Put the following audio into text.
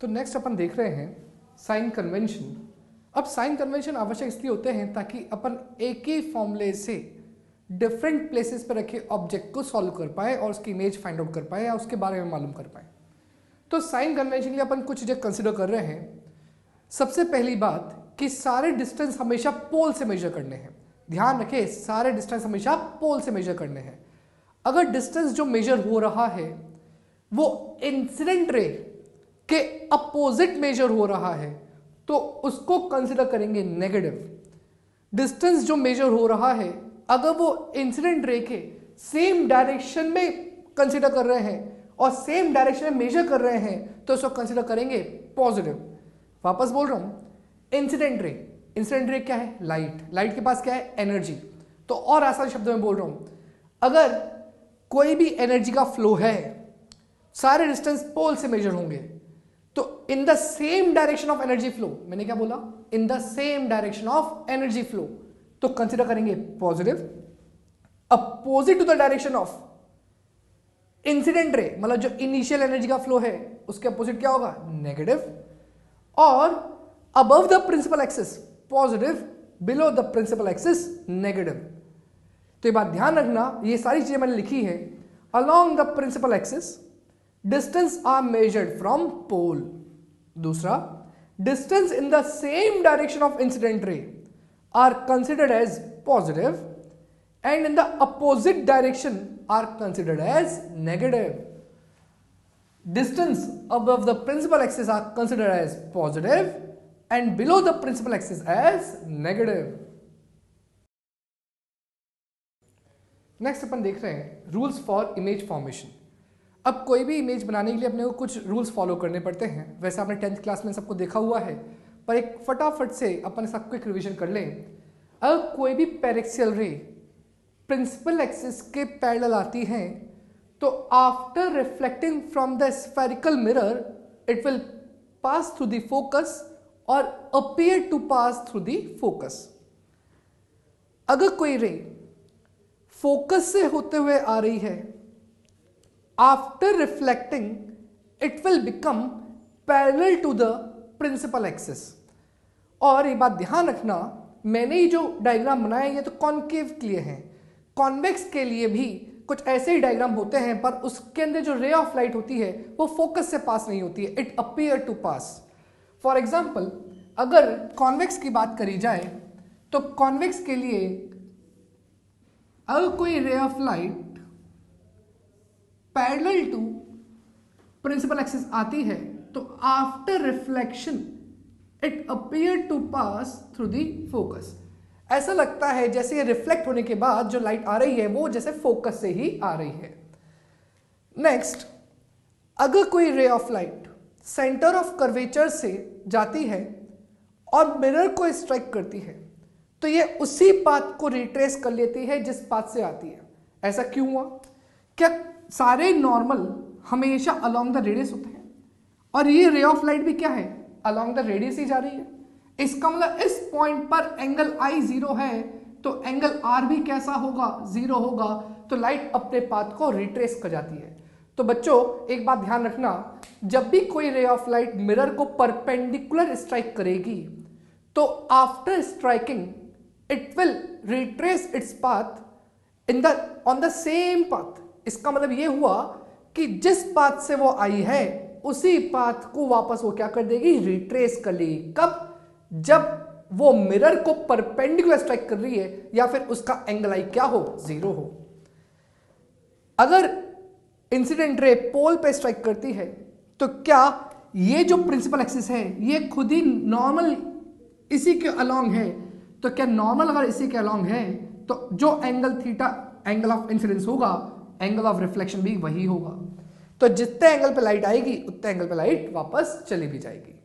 तो नेक्स्ट अपन देख रहे हैं साइन कन्वेंशन। अब साइन कन्वेंशन आवश्यक इसलिए होते हैं ताकि अपन एक ही फॉर्मूले से डिफरेंट प्लेसेस पर रखे ऑब्जेक्ट को सॉल्व कर पाए और उसकी इमेज फाइंड आउट कर पाए या उसके बारे में मालूम कर पाए। तो साइन कन्वेंशन के लिए अपन कुछ चीजें कंसिडर कर रहे हैं। सबसे पहली बात कि सारे डिस्टेंस हमेशा पोल से मेजर करने हैं। ध्यान रखें, सारे डिस्टेंस हमेशा पोल से मेजर करने हैं। अगर डिस्टेंस जो मेजर हो रहा है वो इंसिडेंट रे के अपोजिट मेजर हो रहा है तो उसको कंसिडर करेंगे नेगेटिव। डिस्टेंस जो मेजर हो रहा है अगर वो इंसिडेंट रे के सेम डायरेक्शन में कंसिडर कर रहे हैं और सेम डायरेक्शन में मेजर कर रहे हैं तो उसको कंसिडर करेंगे पॉजिटिव। वापस बोल रहा हूं, इंसिडेंट रे क्या है? लाइट के पास क्या है? एनर्जी। तो और आसान शब्दों में बोल रहा हूं, अगर कोई भी एनर्जी का फ्लो है, सारे डिस्टेंस पोल से मेजर होंगे, तो in the same direction of energy flow, मैंने क्या बोला? In the same direction of energy flow, तो कंसिडर करेंगे positive. Opposite to the direction of incident ray, मतलब जो इनिशियल एनर्जी का फ्लो है उसके अपोजिट क्या होगा? नेगेटिव। और above the principal axis positive, below the principal axis negative. तो ये बात ध्यान रखना, ये सारी चीजें मैंने लिखी है। Along the principal axis distance are measured from pole. दूसरा, distance in the same direction of incident ray are considered as positive and in the opposite direction are considered as negative. Distance above the principal axis are considered as positive and below the principal axis as negative. Next अपन देख रहे हैं rules for image formation. अब कोई भी image बनाने के लिए अपने को कुछ रूल्स फॉलो करने पड़ते हैं। वैसे आपने 10th क्लास में सबको देखा हुआ है, पर एक फटाफट से अपन सबको एक रिविजन कर लें। अगर कोई भी पैरेक्सियल रे प्रिंसिपल एक्सिस के पैरेलल आती हैं तो after reflecting from the spherical mirror it will pass through the focus और appear to pass through the focus. अगर कोई रे फोकस से होते हुए आ रही है, after reflecting it will become parallel to the principal axis. और ये बात ध्यान रखना, मैंने ये जो डायग्राम बनाया ये तो कॉन्केव के लिए है, कॉन्वेक्स के लिए भी कुछ ऐसे ही डायग्राम होते हैं, पर उसके अंदर जो रे ऑफ लाइट होती है वो फोकस से पास नहीं होती है, it appear to pass. For example, अगर कॉन्वेक्स की बात करी जाए तो कॉन्वेक्स के लिए अगर कोई ray of light parallel to principal axis आती है तो after reflection it appear to pass through the focus. ऐसा लगता है जैसे ये रिफ्लेक्ट होने के बाद जो लाइट आ रही है वो जैसे फोकस से ही आ रही है। नेक्स्ट, अगर कोई ray of light centre of curvature से जाती है और मिरर को स्ट्राइक करती है तो ये उसी पाथ को रिट्रेस कर लेती है जिस पाथ से आती है। ऐसा क्यों हुआ? क्या सारे नॉर्मल हमेशा अलोंग द रेडियस होते हैं? और ये रे ऑफ लाइट भी क्या है? अलोंग द रेडियस ही जा रही है। इसका मतलब इस पॉइंट पर एंगल I 0 है तो एंगल R भी कैसा होगा? 0 होगा। तो लाइट अपने पाथ को रिट्रेस कर जाती है। तो बच्चों एक बात ध्यान रखना, जब भी कोई रे ऑफ लाइट मिरर को परपेंडिकुलर स्ट्राइक करेगी तो after striking it will retrace its path on the same path. इसका मतलब ये हुआ कि जिस पाथ से वो आई है उसी पाथ को वापस वो क्या कर देगी? रिट्रेस कर लेगी। कब? जब वो मिरर को परपेंडिकुलर स्ट्राइक कर रही है या फिर उसका एंगल आई क्या हो? 0 हो। अगर इंसिडेंट रे पोल पे स्ट्राइक करती है तो क्या ये जो प्रिंसिपल एक्सिस है ये खुद ही नॉर्मल इसी के अलोंग है? तो क्या नॉर्मल अगर इसी के अलोंग है तो जो angle theta angle of incidence होगा, एंगल ऑफ रिफ्लेक्शन भी वही होगा। तो जितने एंगल पे लाइट आएगी उतने एंगल पे लाइट वापस चली भी जाएगी।